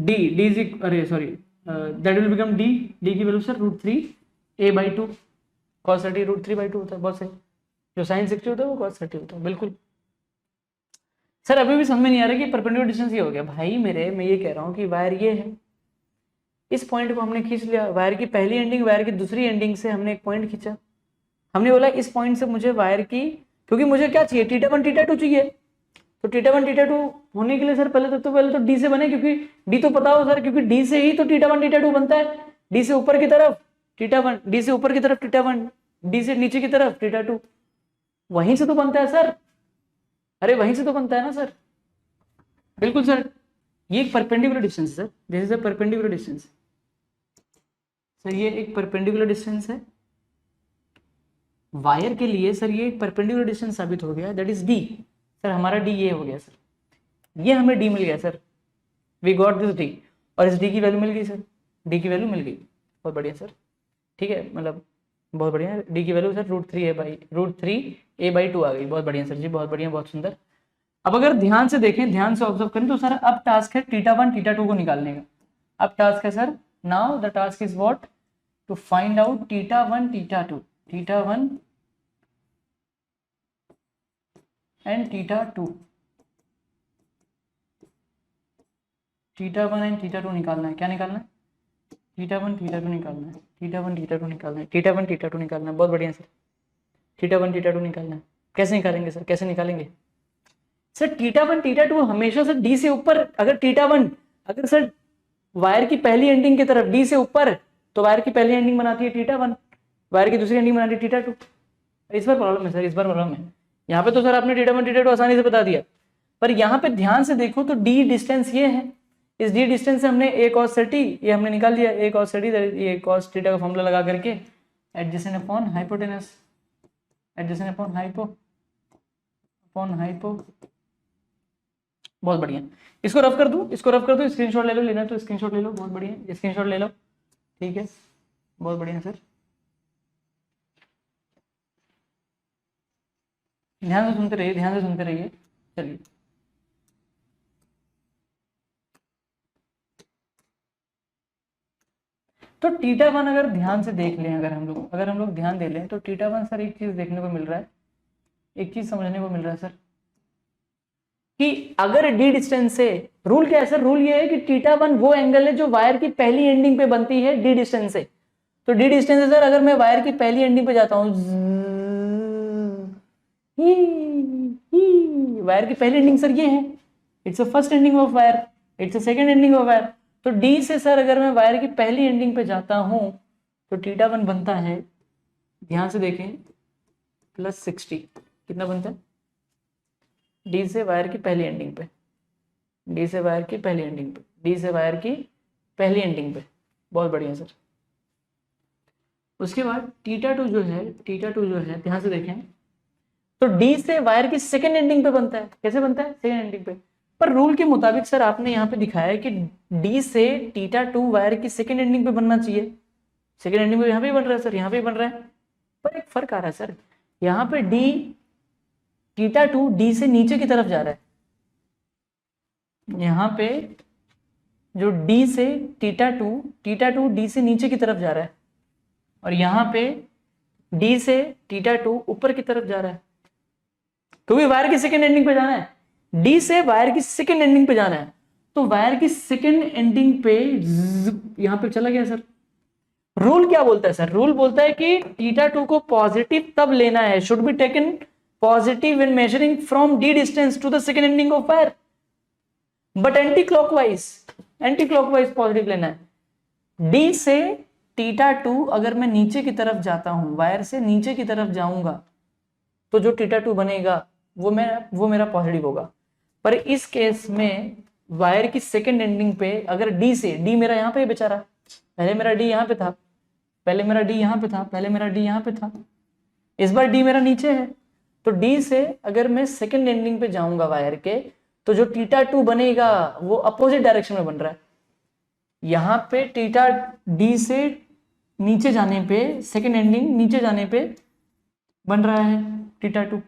d, d is अरे sorry, that will become d, d की वैल्यू सर √3a/2, cos 30 √3/2 होता है। बहुत सही, जो sin 60 होता है वो cos 30 होता है। बिल्कुल सर, अभी भी समझ में नहीं आ रहा कि परपेंडिकुलर डिस्टेंस ये हो गया भाई मेरे। मैं ये कह रहा हूँ कि वायर ये है, इस पॉइंट को हमने खींच लिया, वायर की पहली एंडिंग, वायर की दूसरी एंडिंग से हमने एक पॉइंट खींचा। हमने बोला इस पॉइंट से मुझे वायर की, क्योंकि मुझे क्या चाहिए, θ1 θ2 चाहिए, तो θ1 θ2 होने के लिए सर पहले तो डी से बने, क्योंकि डी तो पता हो सर, क्योंकि डी से ही तो θ1 θ2 बनता है। डी से ऊपर की तरफ θ1, डी से ऊपर की तरफ θ1, डी से नीचे की तरफ θ2, वहीं से तो बनता है सर। अरे वहीं से तो बनता है ना सर। बिल्कुल सर, ये एक परपेंडिकुलर डिस्टेंस है sir, this is a perpendicular distance. Sir ये एक परपेंडिकुलर डिस्टेंस है वायर के लिए सर, ये एक परपेंडिकुलर डिस्टेंस साबित हो गया, दैट इज डी। सर हमारा डी ये हो गया सर, ये हमें डी मिल गया sir, we got this d, और इस डी की वैल्यू मिल गई सर, डी की वैल्यू मिल गई। बहुत बढ़िया सर, ठीक है, मतलब बहुत बढ़िया। डी की वैल्यू सर √3a/2 आ गई। बहुत बढ़िया सर जी, बहुत बढ़िया, बहुत सुंदर। अब अगर ध्यान से देखें, ध्यान से ऑब्जर्व करें, तो सर अब टास्क है θ1 θ2 को निकालने का। अब टास्क है sir, now the task is what, to find out θ1 θ2, θ1 and θ2, θ1 and θ2 निकालना है। क्या निकालना है? θ1 θ2 निकालना है, θ1 θ2 निकालना है, θ1 θ2 निकालना है। बहुत बढ़िया सर, θ1 θ2 निकालना है। कैसे निकालेंगे सर, कैसे निकालेंगे सर? θ1 θ2 हमेशा सर डी से ऊपर, अगर θ1 अगर सर वायर की पहली एंडिंग की तरफ डी से ऊपर, तो वायर की पहली एंडिंग बनाती है θ1, वायर की दूसरी एंडिंग बनाती है θ2। इस बार प्रॉब्लम है सर, इस बार प्रॉब्लम है। यहाँ पे तो सर आपने θ1 θ2 आसानी से बता दिया, पर यहाँ पे ध्यान से देखो तो डी डिस्टेंस ये है, इस डी डिस्टेंस से हमने a cos थीटा ये हमने निकाल लिया, a cos थीटा, ये cos थीटा का फॉर्मूला लगा करके adjacent upon hypotenuse, adjacent upon hypo. बहुत बढ़िया, इसको रफ कर दूं, इसको रफ कर दूं, स्क्रीनशॉट ले लो, लेना तो स्क्रीनशॉट ले लो, बहुत बढ़िया, स्क्रीनशॉट ले लो, ठीक है, बहुत बढ़िया सर, ध्यान से सुनते रहिए, ध्यान से सुनते रहिए। चलिए तो थीटा वन अगर ध्यान से देख लें, अगर हम लोग ध्यान दे लें तो थीटा वन सर एक चीज देखने को मिल रहा है, एक चीज समझने को मिल रहा है सर, कि अगर डी डिस्टेंस से, रूल क्या है सर, रूल ये है कि थीटा वन वो एंगल है जो वायर की पहली एंडिंग पे बनती है डी डिस्टेंस से। तो डी डिस्टेंस से सर अगर मैं वायर की पहली एंडिंग पे जाता हूं, वायर की पहली एंडिंग सर ये है, it's a first ending of wire, it's a second ending of wire. तो डी से सर अगर मैं वायर की पहली एंडिंग पे जाता हूं तो थीटा वन बनता है, ध्यान से देखें, +60। कितना बनता है? डी से वायर की पहली एंडिंग पे, डी से वायर की पहली एंडिंग पे, डी से वायर की पहली एंडिंग पे, बहुत बढ़िया सर। उसके बाद थीटा टू जो है, थीटा टू जो है ध्यान से देखें, तो डी से वायर की सेकंड एंडिंग पे बनता है। कैसे बनता है? सेकंड एंडिंग पे। पर रूल के मुताबिक सर आपने यहाँ पे दिखाया है कि डी से थीटा टू वायर की सेकंड एंडिंग पे बनना चाहिए, सेकंड एंडिंग पे यहाँ पे बन रहा है सर, यहाँ पे बन रहा है, पर एक फर्क आ रहा है सर, यहाँ पे डी थीटा टू डी से नीचे की तरफ जा रहा है, यहाँ पे जो डी से थीटा टू डी से नीचे की तरफ जा रहा है, और यहाँ पे डी से थीटा टू ऊपर की तरफ जा रहा है, क्योंकि वायर की सेकंड एंडिंग पे जाना है, डी से वायर की सेकंड एंडिंग पे जाना है। तो वायर की सेकंड एंडिंग पे यहां पे चला गया सर। रूल क्या बोलता है सर? रूल बोलता है कि थीटा टू को पॉजिटिव तब लेना है, should be taken positive when measuring from d distance to the second ending of wire, but anti clockwise positive लेना है। डी से थीटा टू अगर मैं नीचे की तरफ जाता हूं, वायर से नीचे की तरफ जाऊंगा, तो जो थीटा टू बनेगा वो मेरा पॉजिटिव होगा। पर इस केस में वायर की सेकंड एंडिंग पे अगर डी से, डी मेरा यहाँ पे बेचारा, पहले मेरा डी यहाँ पे था, पहले मेरा डी यहाँ पे था, पहले मेरा डी यहाँ पे था, इस बार डी मेरा नीचे है, तो डी से अगर मैं सेकंड एंडिंग पे जाऊंगा वायर के, तो जो थीटा टू बनेगा वो अपोजिट डायरेक्शन में बन रहा है। यहाँ पे थीटा डी से नीचे जाने पे, सेकंड एंडिंग नीचे जाने पे बन रहा है थीटा टू,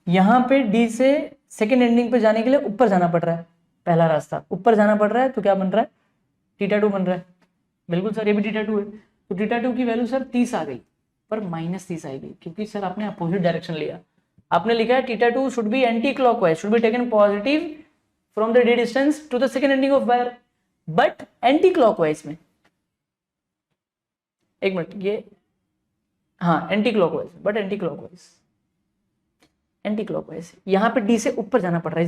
यहाँ पे डी से सेकंड एंडिंग पे जाने के लिए ऊपर जाना पड़ रहा है, पहला रास्ता ऊपर जाना पड़ रहा है, तो क्या बन रहा है? थीटा टू बन रहा है। बिल्कुल सर, ये भी थीटा टू है, तो थीटा टू की वैल्यू सर 30 आ गई, पर -30 आई गई, क्योंकि सर आपने अपोजिट डायरेक्शन लिया। आपने लिखा है theta two should be anti clockwise, should be taken positive from the d distance to the second ending of wire, but anti clockwise में, एक मिनट, ये हाँ anti clockwise, but anti clockwise यहाँ पे डी से ऊपर जाना पड़ रहा है,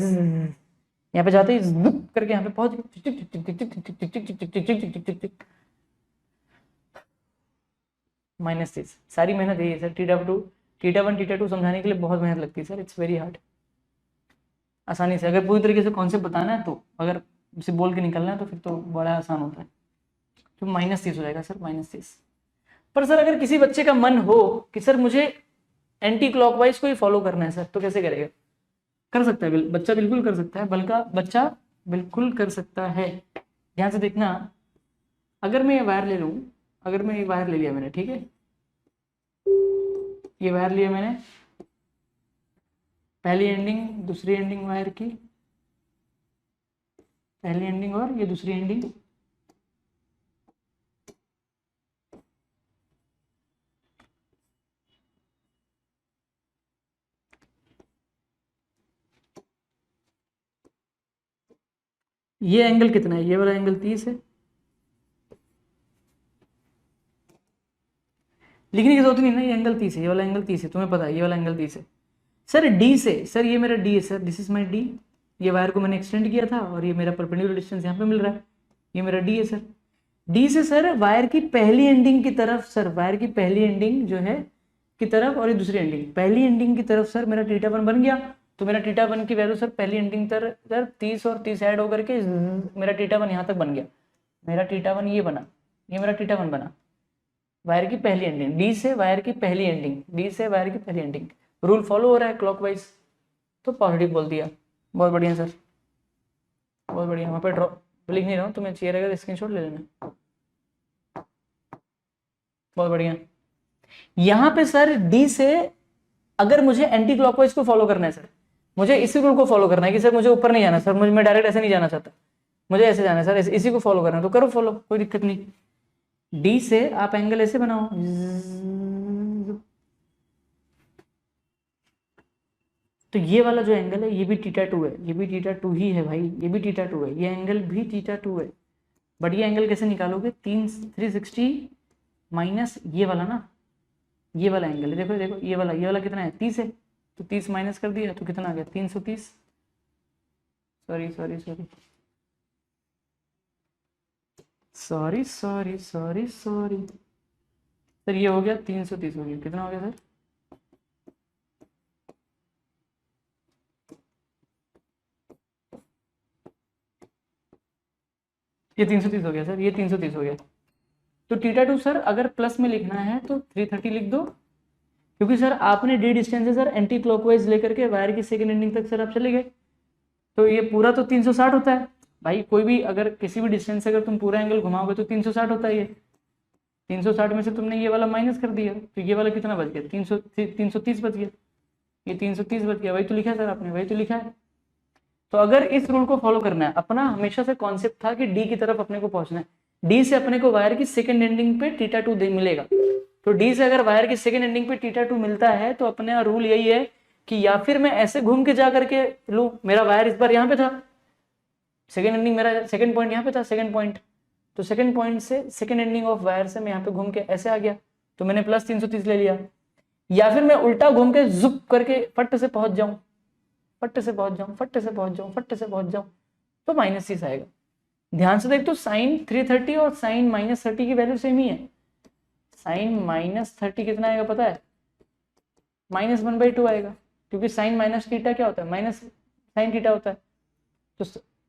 यहाँ पे जाते ही करके यहाँ पे पहुंच -30। सारी मेहनत यही है sir, theta one theta to समझाने के लिए बहुत मेहनत लगती है सर, इट्स वेरी हार्ड। आसानी से अगर पूरी तरीके से कॉन्सेप्ट बताना है, तो अगर उसे बोल के निकलना है तो फिर तो बड़ा आसान होता है, तो -30 हो जाएगा सर, -30। पर सर अगर किसी बच्चे का मन हो कि सर मुझे एंटी क्लॉकवाइज को ही फॉलो करना है सर, तो कैसे करेगा? कर सकता है बच्चा, बिल्कुल कर सकता है, बच्चा बिल्कुल कर सकता है। ध्यान से देखना, अगर मैं ये वायर ले लूं, अगर मैं ये वायर ले लिया मैंने, ठीक है, ये वायर लिया मैंने, पहली एंडिंग दूसरी एंडिंग वायर की, पहली एंडिंग और ये दूसरी एंडिंग, ये एंगल कितना है? ये वाला एंगल 30 है। लिखने की जरूरत नहीं ना, ये एंगल 30 है, ये वाला एंगल 30 है, तुम्हें पता है ये वाला एंगल 30 है। सर डी से, सर ये मेरा डी है sir, this is my D, ये वायर को मैंने एक्सटेंड किया था और ये मेरा परपेंडिकुलर डिस्टेंस यहाँ पे मिल रहा है, ये मेरा डी है सर। डी से सर वायर की पहली एंडिंग की तरफ, सर वायर की पहली एंडिंग जो है की तरफ, और ये दूसरी एंडिंग, पहली एंडिंग की तरफ सर मेरा थीटा वन बन गया, तो मेरा थीटा वन की वैल्यू सर पहली एंडिंग सर 30 और 30 ऐड होकर के मेरा थीटा वन यहाँ तक बन गया। मेरा थीटा वन ये बना, ये मेरा थीटा वन बना, वायर की पहली एंडिंग, डी से वायर की पहली एंडिंग, डी से वायर की पहली एंडिंग। रूल फॉलो हो रहा है क्लॉकवाइज, तो पॉजिटिव बोल दिया। बहुत बढ़िया सर, बहुत बढ़िया। वहाँ पे ड्रॉप लिख नहीं रहा हूँ, तुम्हें चाहिए रहेगा स्क्रीनशॉट ले लेना। बहुत बढ़िया। यहाँ पे सर डी से अगर मुझे एंटी क्लॉकवाइज को फॉलो करना है सर, मुझे इसी रूल को फॉलो करना है कि सर मुझे ऊपर नहीं जाना सर, मुझे मैं डायरेक्ट ऐसे नहीं जाना चाहता, मुझे ऐसे जाना है सर, इसी को फॉलो करना है, तो करो फॉलो, कोई दिक्कत नहीं। डी से आप एंगल ऐसे बनाओ, तो ये वाला जो एंगल है ये भी थीटा टू है, ये भी थीटा टू ही है भाई, ये भी थीटा टू है, ये एंगल भी थीटा टू है। बट ये एंगल कैसे निकालोगे, 360 माइनस ये वाला ना, ये वाला एंगल है, देखो देखो ये वाला कितना है 30 है, तो 30 माइनस कर दिया तो कितना आ गया 330, sorry sorry sorry sorry sorry sorry sorry sir, ये हो गया 330 हो गया, कितना हो गया सर, ये 330 हो गया सर, ये 330 हो गया। तो थीटा टू सर अगर प्लस में लिखना है तो 330 लिख दो, क्योंकि सर आपने डी डिस्टेंस है सर एंटी क्लॉकवाइज लेकर के वायर की सेकंड एंडिंग तक सर आप चले गए, तो ये पूरा तो 360 होता है भाई। कोई भी अगर किसी भी डिस्टेंस से अगर तुम पूरा एंगल घुमाओगे तो 360 होता है। ये 360 में से तुमने ये वाला माइनस कर दिया, तो ये वाला कितना बच गया 330 बच गया, ये 330 बच गया, वही तो लिखा है सर आपने, वही तो लिखा है। तो अगर इस रूल को फॉलो करना है, अपना हमेशा से कॉन्सेप्ट था कि डी की तरफ अपने को पहुंचना है, डी से अपने को वायर की सेकंड एंडिंग पे थीटा टू मिलेगा, तो डी से अगर वायर की सेकंड एंडिंग पे थीटा टू मिलता है तो अपने रूल यही है कि या फिर मैं ऐसे घूम के जा करके लूं, मेरा वायर इस बार यहाँ पे था, सेकंड एंडिंग मेरा सेकंड पॉइंट यहाँ पे था, सेकंड पॉइंट, तो सेकंड पॉइंट से सेकंड एंडिंग ऑफ वायर से मैं यहाँ पे घूम के ऐसे आ गया, तो मैंने प्लस 330 ले लिया। या फिर मैं उल्टा घूम के जुप करके फट से पहुंच जाऊं, फट से पहुंच जाऊं, फट से पहुंच जाऊं, फट से पहुंच जाऊं, तो -30 आएगा। ध्यान से देख तो साइन 330 और साइन -30 की वैल्यू सेम ही है। साइन -30 कितना आएगा पता है, -1/2 आएगा, क्योंकि साइन माइनस थीटा क्या होता है, माइनस साइन थीटा होता है, तो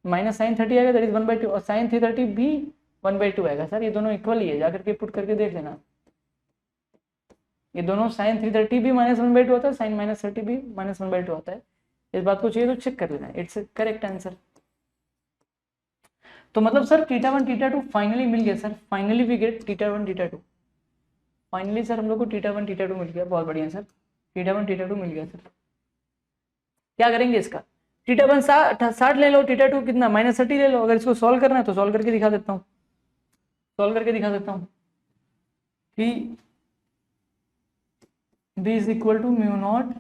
माइनस साइन 30 आएगा, दैट इज 1/2, और साइन 330 भी 1/2 आएगा। सर ये दोनों इक्वल ही है, जाकर के पुट करके देख लेना, ये दोनों साइन 330 भी -1/2 होता है, साइन -30 भी -1/2 होता है। इस बात को चाहिए तो चेक कर लेना, इट्स करेक्ट आंसर। तो मतलब sir theta one theta two finally मिल गया sir, finally we get theta one theta two, finally sir हम लोग को थीटा वन थीटा टू मिल गया। बहुत बढ़िया sir, theta one theta two मिल गया सर। क्या करेंगे इसका, थीटा वन 60 ले लो, थीटा टू कितना -30 ले लो। अगर इसको सॉल्व करना है तो सॉल्व करके दिखा देता हूँ, सॉल्व करके दिखा देता हूँ कि b is equal to mu naught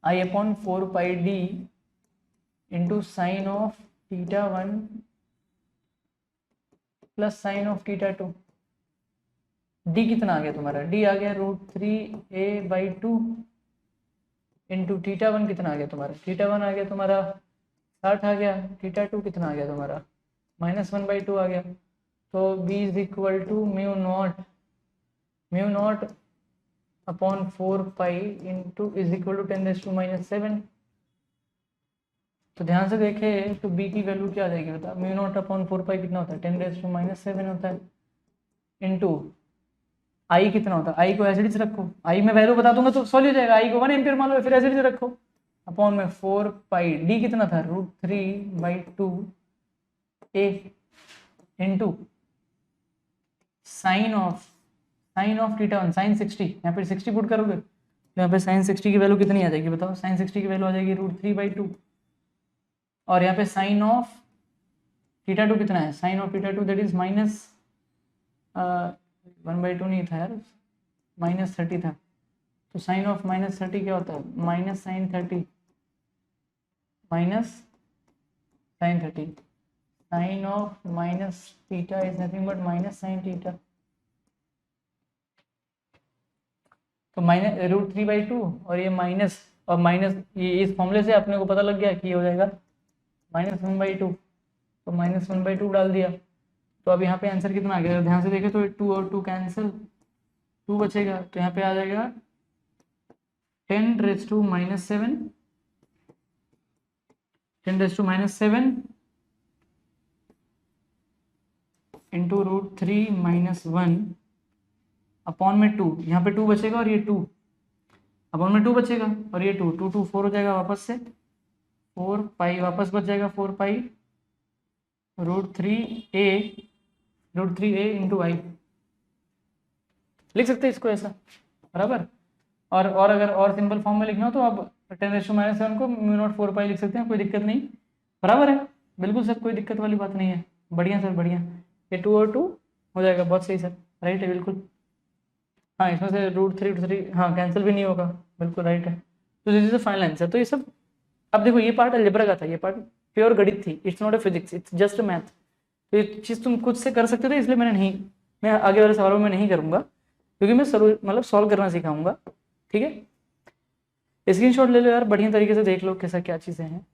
I upon 4 pi d into sine of theta one plus sine of theta two. d कितना आ गया तुम्हारा, d आ गया √3a/2 इंटू थीटा वन कितना आ गया तुम्हारा, थीटा वन आ गया तुम्हारा 60 आ गया, थीटा टू कितना आ गया तुम्हारा -1/2 आ गया। तो b is equal to mu naught upon 4 pi into is equal to 10⁻⁻⁷। तो ध्यान से देखे तो b की वैल्यू क्या आ जाएगी बता, म्यू नॉट अपॉन 4 पाई कितना होता है 10⁻⁷ होता है, इंटू आई कितना होता है, आई को एसिडिस रखो, आई में वैल्यू बता दूंगा तो सॉल्व हो जाएगा, आई को 1 एम्पियर मान लो, फिर एसिडिस रखो, अपॉन में 4 पाई डी कितना था √3/2 a into sine of theta one, sine 60, यहाँ पे 60 पुट करोगे तो यहाँ पे साइन 60 की वैल्यू कितनी आ जाएगी बताओ, साइन 60 की वैल्यू आ जाएगी √3/2, और यहाँ पे साइन ऑफ थीटा टू कितना है, sine of theta two that is -1/2 नहीं था यार, -30 था, तो साइन ऑफ -30 क्या होता है, minus sine 30, sine of minus theta is nothing but minus sine theta, तो -√3/2 और ये माइनस और माइनस, ये इस फॉर्मूले से अपने को पता लग गया कि ये हो जाएगा -1/2, तो -1/2 डाल दिया। तो अब यहाँ पे आंसर कितना आ गया, ध्यान से देखें तो 2 और 2 कैंसिल, 2 बचेगा, तो यहाँ पे आ जाएगा 10⁻⁻⁷ 10⁻7 इंटू √3 - 1 अपॉन में 2, यहाँ पे 2 बचेगा और ये 2 अपॉन में 2 बचेगा और ये 2 2 2 4 हो जाएगा वापस से, 4 पाई वापस बच जाएगा, 4 पाई √3a इंटू आई, लिख सकते हैं इसको ऐसा, बराबर। और अगर और सिंपल फॉर्म में लिखना हो तो आप 10⁻7 को μ0 4 पाई लिख सकते हैं, कोई दिक्कत नहीं, बराबर है, बिल्कुल सर, कोई दिक्कत वाली बात नहीं है, बढ़िया सर बढ़िया। ये 2 और 2 हो जाएगा, बहुत सही सर, राइट है बिल्कुल। हाँ, इसमें से √3 हाँ कैंसिल भी नहीं होगा, बिल्कुल राइट है। तो this is the final answer. तो ये सब, अब देखो ये पार्ट अलजेब्रा का था, ये पार्ट प्योर गणित थी, it's not a physics, it's just a math. तो ये चीज़ तुम खुद से कर सकते थे, इसलिए मैं आगे वाले सवालों में नहीं करूँगा, क्योंकि मैं मतलब सॉल्व करना सिखाऊंगा, ठीक है। स्क्रीनशॉट ले लो यार, बढ़िया तरीके से देख लो कैसा क्या चीज़ें हैं।